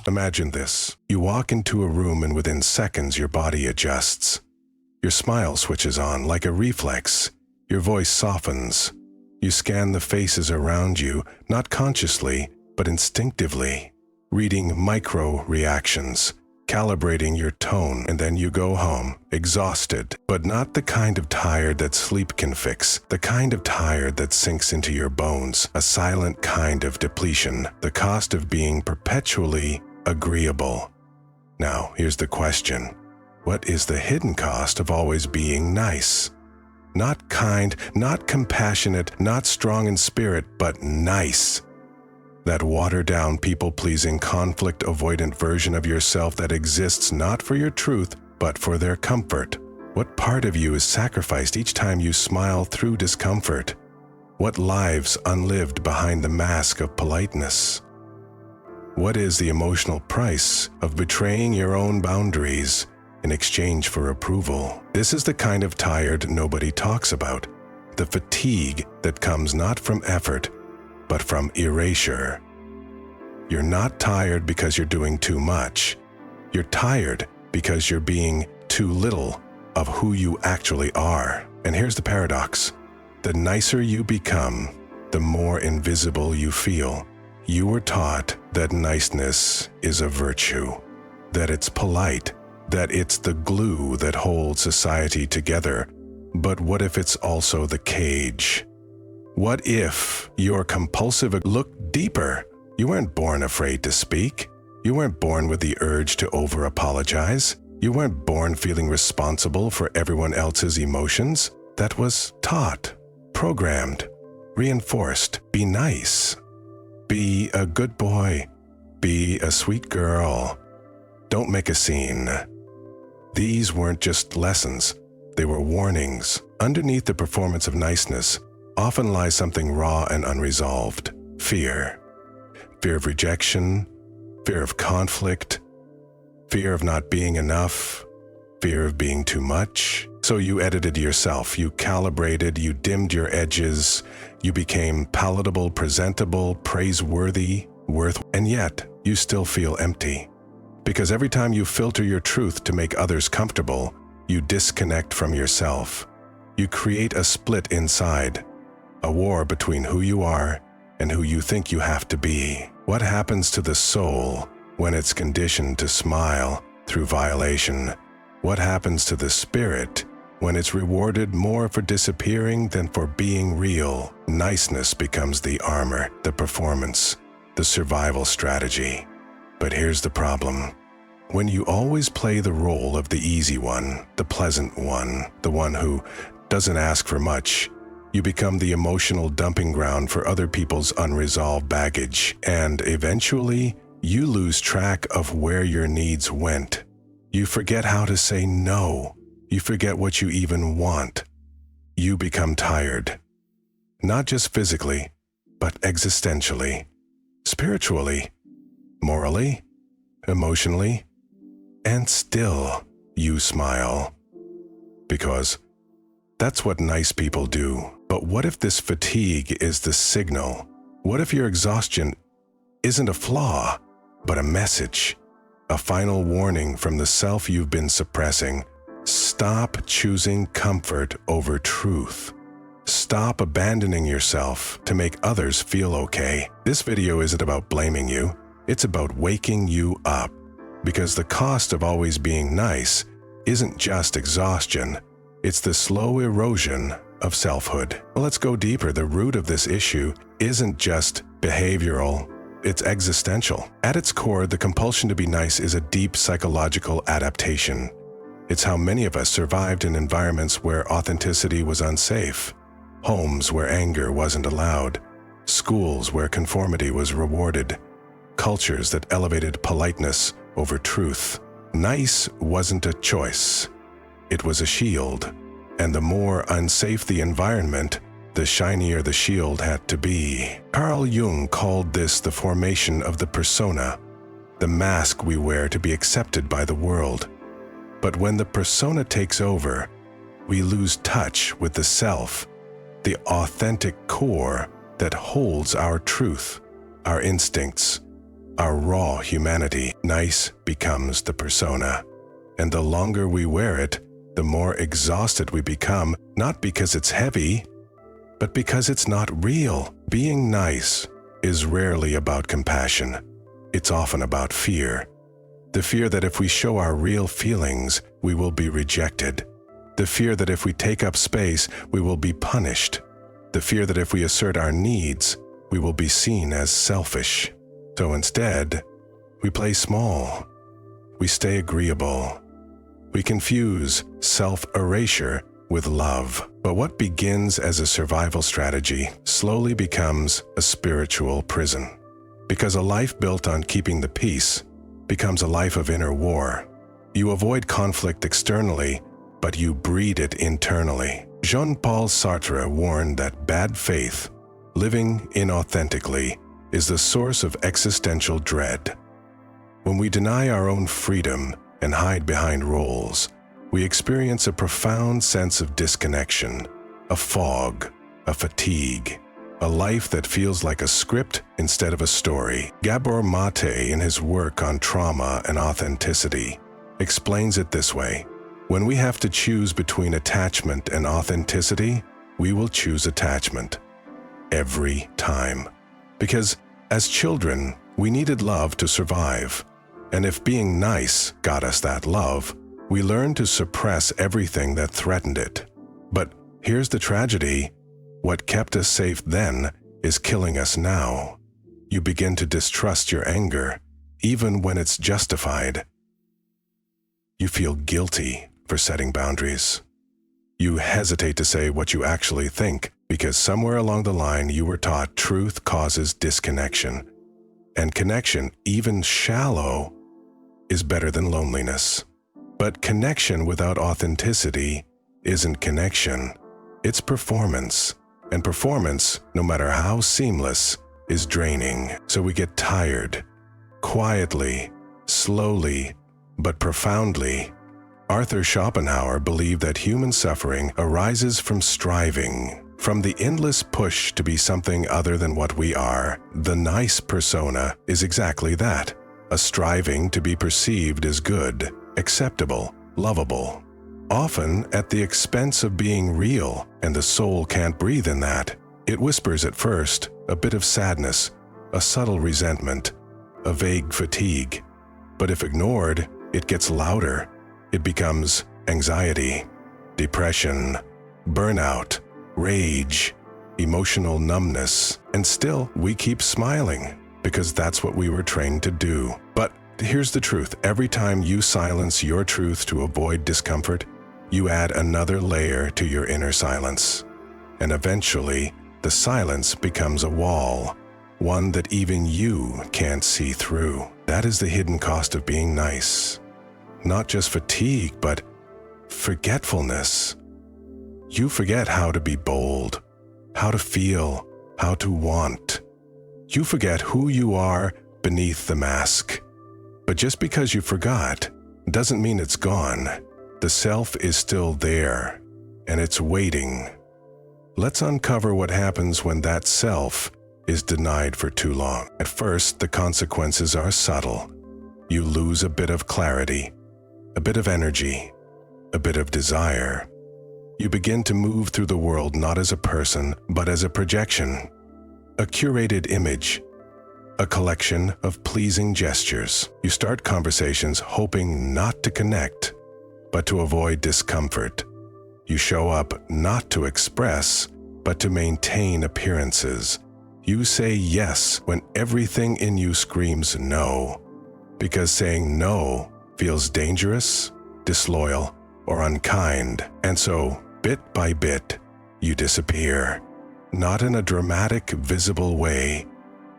Imagine this. You walk into a room and within seconds your body adjusts. Your smile switches on like a reflex. Your voice softens. You scan the faces around you, not consciously, but instinctively, reading micro-reactions, calibrating your tone, and then you go home, exhausted, but not the kind of tired that sleep can fix, the kind of tired that sinks into your bones, a silent kind of depletion, the cost of being perpetually agreeable. Now, here's the question. What is the hidden cost of always being nice? Not kind, not compassionate, not strong in spirit, but nice. That watered-down, people-pleasing, conflict-avoidant version of yourself that exists not for your truth, but for their comfort. What part of you is sacrificed each time you smile through discomfort? What lives unlived behind the mask of politeness? What is the emotional price of betraying your own boundaries in exchange for approval? This is the kind of tired nobody talks about. The fatigue that comes not from effort, but from erasure. You're not tired because you're doing too much. You're tired because you're being too little of who you actually are. And here's the paradox. The nicer you become, the more invisible you feel. You were taught that niceness is a virtue, that it's polite, that it's the glue that holds society together. But what if it's also the cage? What if your compulsive look deeper? You weren't born afraid to speak. You weren't born with the urge to over-apologize. You weren't born feeling responsible for everyone else's emotions. That was taught, programmed, reinforced. Be nice. Be a good boy. Be a sweet girl. Don't make a scene. These weren't just lessons. They were warnings. Underneath the performance of niceness often lies something raw and unresolved. Fear. Fear of rejection, fear of conflict, fear of not being enough, fear of being too much. So you edited yourself, you calibrated, you dimmed your edges, you became palatable, presentable, praiseworthy, and yet you still feel empty. Because every time you filter your truth to make others comfortable, you disconnect from yourself. You create a split inside, a war between who you are and who you think you have to be. What happens to the soul when it's conditioned to smile through violation? What happens to the spirit when it's rewarded more for disappearing than for being real? Niceness becomes the armor, the performance, the survival strategy. But here's the problem. When you always play the role of the easy one, the pleasant one, the one who doesn't ask for much, you become the emotional dumping ground for other people's unresolved baggage, and eventually, you lose track of where your needs went. You forget how to say no. You forget what you even want. You become tired. Not just physically, but existentially, spiritually, morally, emotionally, and still you smile. Because that's what nice people do. But what if this fatigue is the signal? What if your exhaustion isn't a flaw, but a message? A final warning from the self you've been suppressing. Stop choosing comfort over truth. Stop abandoning yourself to make others feel okay. This video isn't about blaming you. It's about waking you up. Because the cost of always being nice isn't just exhaustion. It's the slow erosion of selfhood. Well, let's go deeper. The root of this issue isn't just behavioral, it's existential. At its core, the compulsion to be nice is a deep psychological adaptation. It's how many of us survived in environments where authenticity was unsafe, homes where anger wasn't allowed, schools where conformity was rewarded, cultures that elevated politeness over truth. Nice wasn't a choice. It was a shield. And the more unsafe the environment, the shinier the shield had to be. Carl Jung called this the formation of the persona, the mask we wear to be accepted by the world. But when the persona takes over, we lose touch with the self, the authentic core that holds our truth, our instincts, our raw humanity. Nice becomes the persona. And the longer we wear it, the more exhausted we become, not because it's heavy, but because it's not real. Being nice is rarely about compassion. It's often about fear. The fear that if we show our real feelings, we will be rejected. The fear that if we take up space, we will be punished. The fear that if we assert our needs, we will be seen as selfish. So instead, we play small. We stay agreeable. We confuse self-erasure with love. But what begins as a survival strategy slowly becomes a spiritual prison. Because a life built on keeping the peace becomes a life of inner war. You avoid conflict externally, but you breed it internally. Jean-Paul Sartre warned that bad faith, living inauthentically, is the source of existential dread. When we deny our own freedom and hide behind roles, we experience a profound sense of disconnection, a fog, a fatigue, a life that feels like a script instead of a story. Gabor Maté, in his work on trauma and authenticity, explains it this way: when we have to choose between attachment and authenticity, we will choose attachment. Every time. Because as children, we needed love to survive. And if being nice got us that love, we learned to suppress everything that threatened it. But here's the tragedy. What kept us safe then is killing us now. You begin to distrust your anger, even when it's justified. You feel guilty for setting boundaries. You hesitate to say what you actually think because somewhere along the line you were taught truth causes disconnection. And connection, even shallow, is better than loneliness. But connection without authenticity isn't connection, it's performance. And performance, no matter how seamless, is draining. So we get tired, quietly, slowly, but profoundly. Arthur Schopenhauer believed that human suffering arises from striving, from the endless push to be something other than what we are. The nice persona is exactly that, a striving to be perceived as good, acceptable, lovable. Often at the expense of being real, and the soul can't breathe in that. It whispers at first, a bit of sadness, a subtle resentment, a vague fatigue. But if ignored, it gets louder. It becomes anxiety, depression, burnout, rage, emotional numbness. And still, we keep smiling, because that's what we were trained to do. But here's the truth. Every time you silence your truth to avoid discomfort, you add another layer to your inner silence. And eventually, the silence becomes a wall, one that even you can't see through. That is the hidden cost of being nice. Not just fatigue, but forgetfulness. You forget how to be bold, how to feel, how to want. You forget who you are beneath the mask. But just because you forgot doesn't mean it's gone. The self is still there, and it's waiting. Let's uncover what happens when that self is denied for too long. At first, the consequences are subtle. You lose a bit of clarity, a bit of energy, a bit of desire. You begin to move through the world not as a person, but as a projection, a curated image, a collection of pleasing gestures. You start conversations hoping not to connect, but to avoid discomfort. You show up not to express, but to maintain appearances. You say yes when everything in you screams no, because saying no feels dangerous, disloyal, or unkind. And so, bit by bit, you disappear. Not in a dramatic, visible way,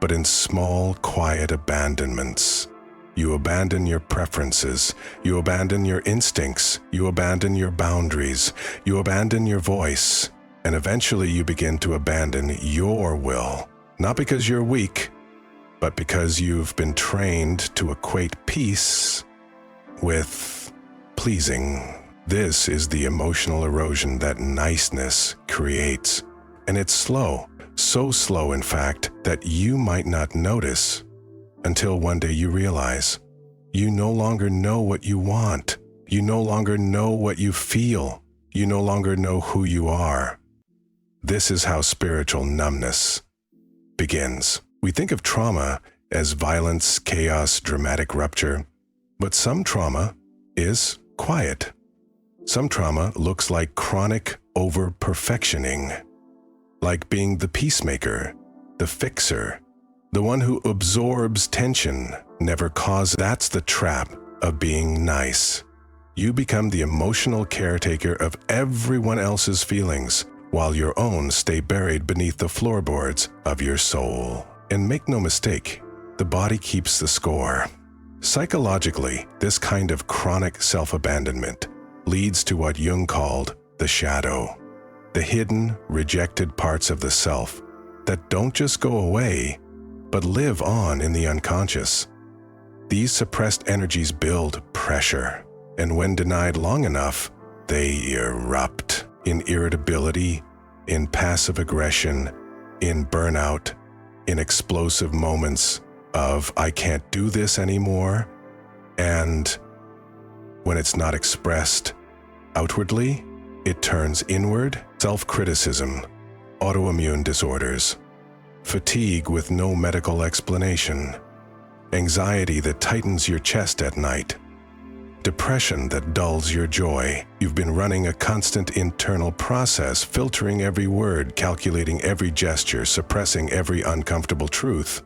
but in small, quiet abandonments. You abandon your preferences, you abandon your instincts, you abandon your boundaries, you abandon your voice, and eventually you begin to abandon your will. Not because you're weak, but because you've been trained to equate peace with pleasing. This is the emotional erosion that niceness creates. And it's slow, so slow in fact that you might not notice, until one day you realize you no longer know what you want. You no longer know what you feel. You no longer know who you are. This is how spiritual numbness begins. We think of trauma as violence, chaos, dramatic rupture, but some trauma is quiet. Some trauma looks like chronic over-perfectioning, like being the peacemaker, the fixer, the one who absorbs tension, never causes. That's the trap of being nice. You become the emotional caretaker of everyone else's feelings, while your own stay buried beneath the floorboards of your soul. And make no mistake, the body keeps the score. Psychologically, this kind of chronic self-abandonment leads to what Jung called the shadow, the hidden, rejected parts of the self that don't just go away, but live on in the unconscious. These suppressed energies build pressure, and when denied long enough, they erupt in irritability, in passive aggression, in burnout, in explosive moments of "I can't do this anymore," and when it's not expressed outwardly, it turns inward. Self-criticism, autoimmune disorders, fatigue with no medical explanation, anxiety that tightens your chest at night, depression that dulls your joy. You've been running a constant internal process, filtering every word, calculating every gesture, suppressing every uncomfortable truth,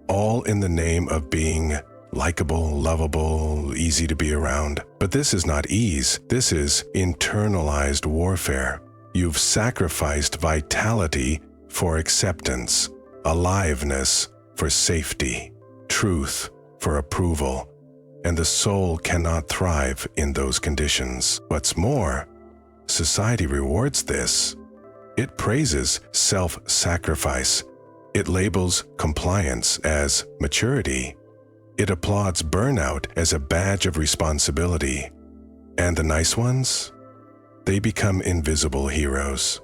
all in the name of being likable, lovable, easy to be around. But this is not ease. This is internalized warfare. You've sacrificed vitality for acceptance, aliveness for safety, truth for approval, and the soul cannot thrive in those conditions. What's more, society rewards this. It praises self-sacrifice. It labels compliance as maturity. It applauds burnout as a badge of responsibility. And the nice ones? They become invisible heroes,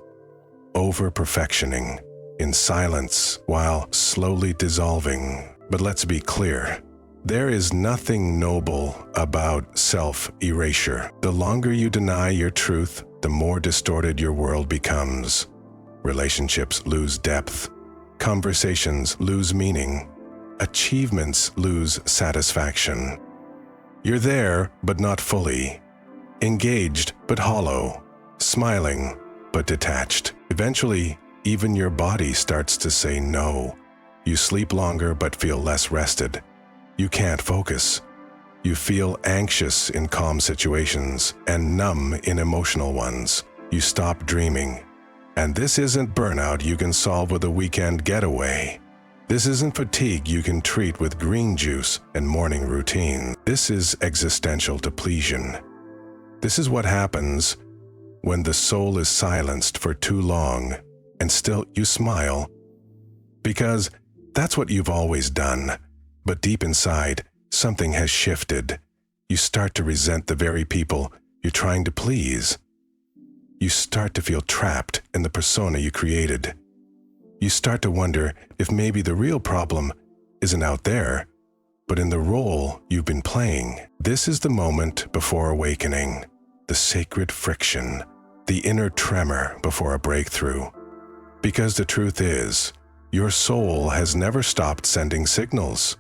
over-perfectioning, in silence while slowly dissolving. But let's be clear, there is nothing noble about self-erasure. The longer you deny your truth, the more distorted your world becomes. Relationships lose depth. Conversations lose meaning. Achievements lose satisfaction. You're there, but not fully. Engaged, but hollow. Smiling, but detached. Eventually, even your body starts to say no. You sleep longer, but feel less rested. You can't focus. You feel anxious in calm situations and numb in emotional ones. You stop dreaming. And this isn't burnout you can solve with a weekend getaway. This isn't fatigue you can treat with green juice and morning routine. This is existential depletion. This is what happens when the soul is silenced for too long and still you smile. Because that's what you've always done. But deep inside, something has shifted. You start to resent the very people you're trying to please. You start to feel trapped in the persona you created. You start to wonder if maybe the real problem isn't out there, but in the role you've been playing. This is the moment before awakening, the sacred friction, the inner tremor before a breakthrough. Because the truth is, your soul has never stopped sending signals.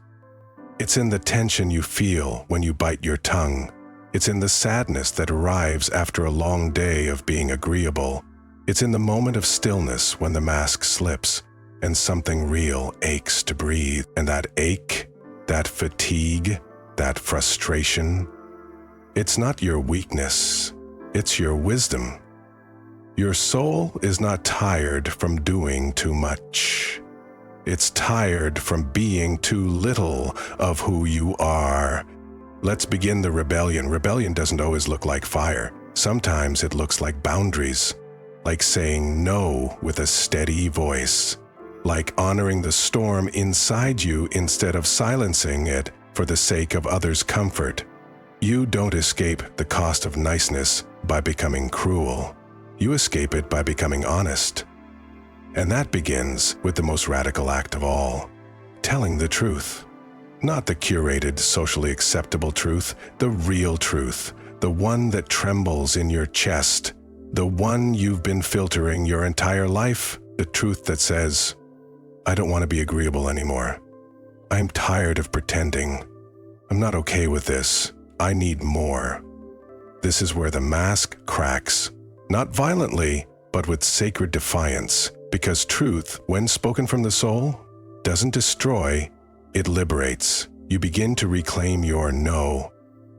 It's in the tension you feel when you bite your tongue. It's in the sadness that arrives after a long day of being agreeable. It's in the moment of stillness when the mask slips and something real aches to breathe. And that ache, that fatigue, that frustration, it's not your weakness, it's your wisdom. Your soul is not tired from doing too much. It's tired from being too little of who you are. Let's begin the rebellion. Rebellion doesn't always look like fire. Sometimes it looks like boundaries, like saying no with a steady voice, like honoring the storm inside you instead of silencing it for the sake of others' comfort. You don't escape the cost of niceness by becoming cruel. You escape it by becoming honest. And that begins with the most radical act of all, telling the truth. Not the curated, socially acceptable truth, the real truth, the one that trembles in your chest, the one you've been filtering your entire life, the truth that says, I don't want to be agreeable anymore. I'm tired of pretending. I'm not okay with this. I need more. This is where the mask cracks, not violently, but with sacred defiance, because truth, when spoken from the soul, doesn't destroy, it liberates. You begin to reclaim your no,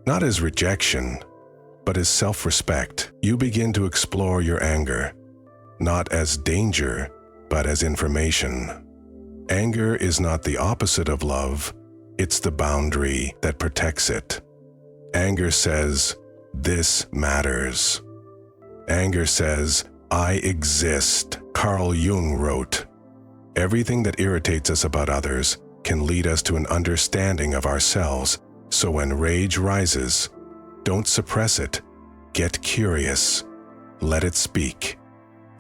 not as rejection, but as self-respect. You begin to explore your anger, not as danger, but as information. Anger is not the opposite of love, it's the boundary that protects it. Anger says, this matters. Anger says, I exist. Carl Jung wrote, everything that irritates us about others can lead us to an understanding of ourselves. So when rage rises, don't suppress it. Get curious. Let it speak.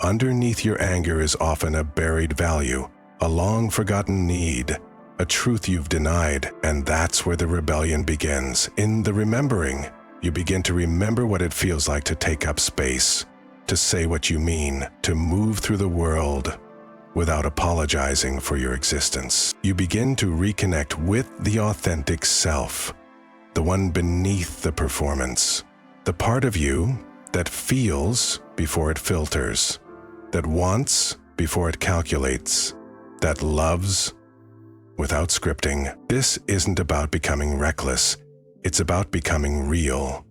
Underneath your anger is often a buried value, a long-forgotten need, a truth you've denied, and that's where the rebellion begins. In the remembering, you begin to remember what it feels like to take up space, to say what you mean, to move through the world without apologizing for your existence. You begin to reconnect with the authentic self, the one beneath the performance, the part of you that feels before it filters, that wants before it calculates, that loves without scripting. This isn't about becoming reckless. It's about becoming real.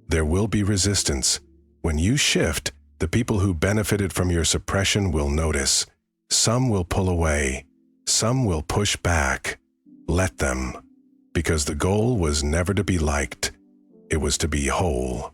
There will be resistance. When you shift, the people who benefited from your suppression will notice. Some will pull away. Some will push back. Let them. Because the goal was never to be liked. It was to be whole.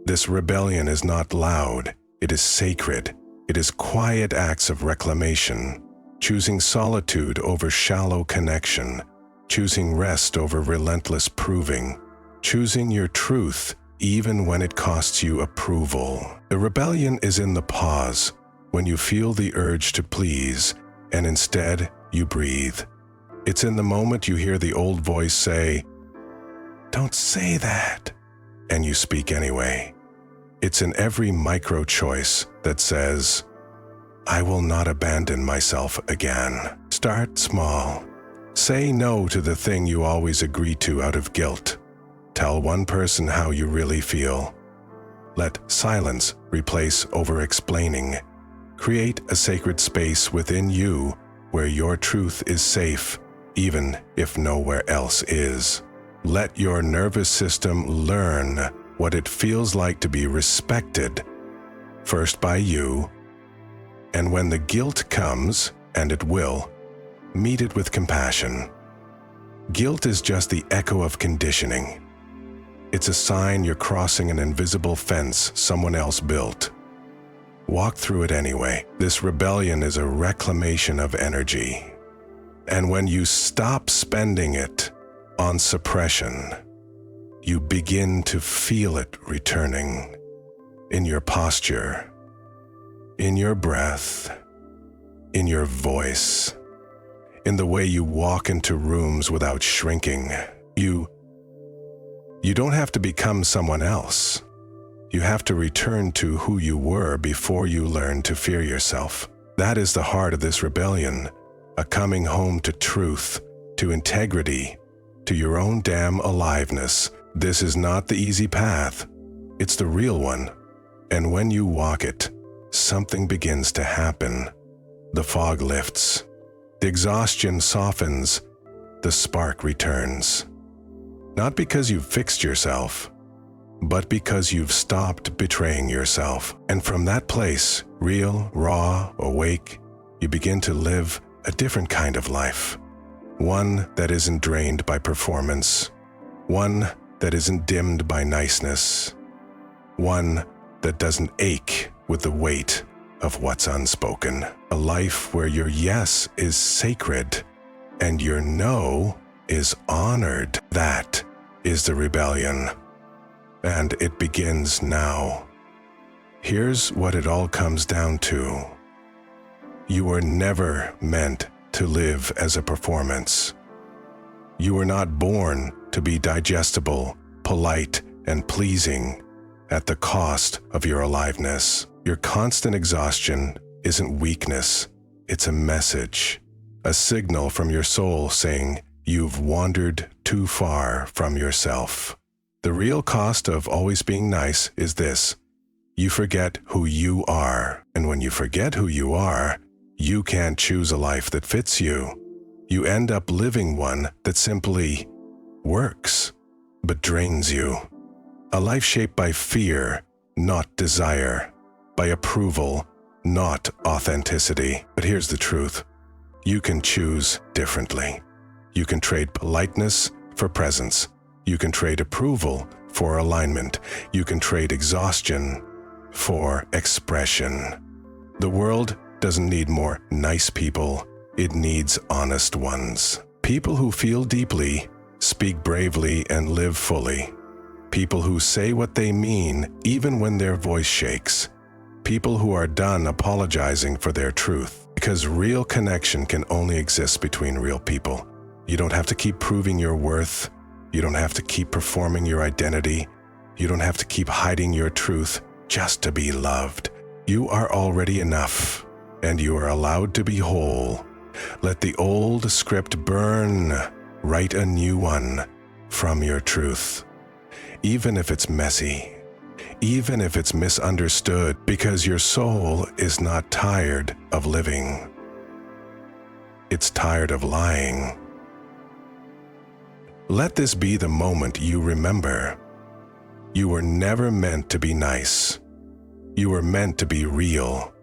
This rebellion is not loud. It is sacred. It is quiet acts of reclamation. Choosing solitude over shallow connection, choosing rest over relentless proving, choosing your truth even when it costs you approval. The rebellion is in the pause, when you feel the urge to please, and instead you breathe. It's in the moment you hear the old voice say, "Don't say that," and you speak anyway. It's in every micro choice that says, I will not abandon myself again. Start small. Say no to the thing you always agree to out of guilt. Tell one person how you really feel. Let silence replace over-explaining. Create a sacred space within you where your truth is safe, even if nowhere else is. Let your nervous system learn what it feels like to be respected, first by you, and when the guilt comes, and it will, meet it with compassion. Guilt is just the echo of conditioning. It's a sign you're crossing an invisible fence someone else built. Walk through it anyway. This rebellion is a reclamation of energy. And when you stop spending it on suppression, you begin to feel it returning in your posture, in your breath, in your voice, in the way you walk into rooms without shrinking. You don't have to become someone else. You have to return to who you were before you learned to fear yourself. That is the heart of this rebellion, a coming home to truth, to integrity, to your own damn aliveness. This is not the easy path. It's the real one. And when you walk it, something begins to happen. The fog lifts. The exhaustion softens. The spark returns. Not because you've fixed yourself, but because you've stopped betraying yourself. And from that place, real, raw, awake, you begin to live a different kind of life. One that isn't drained by performance. One that isn't dimmed by niceness. One that doesn't ache with the weight of what's unspoken. A life where your yes is sacred and your no is honored. That is the rebellion. And it begins now. Here's what it all comes down to. You were never meant to live as a performance. You were not born to be digestible, polite, and pleasing at the cost of your aliveness. Your constant exhaustion isn't weakness, it's a message, a signal from your soul saying you've wandered too far from yourself. The real cost of always being nice is this: you forget who you are, and when you forget who you are, you can't choose a life that fits you. You end up living one that simply works, but drains you. A life shaped by fear, not desire, by approval, not authenticity. But here's the truth: you can choose differently. You can trade politeness for presence. You can trade approval for alignment. You can trade exhaustion for expression. The world doesn't need more nice people, it needs honest ones. People who feel deeply, speak bravely, and live fully. People who say what they mean even when their voice shakes. People who are done apologizing for their truth. Because real connection can only exist between real people. You don't have to keep proving your worth. You don't have to keep performing your identity. You don't have to keep hiding your truth just to be loved. You are already enough, and you are allowed to be whole. Let the old script burn. Write a new one from your truth. Even if it's messy, even if it's misunderstood, because your soul is not tired of living. It's tired of lying. Let this be the moment you remember. You were never meant to be nice. You were meant to be real.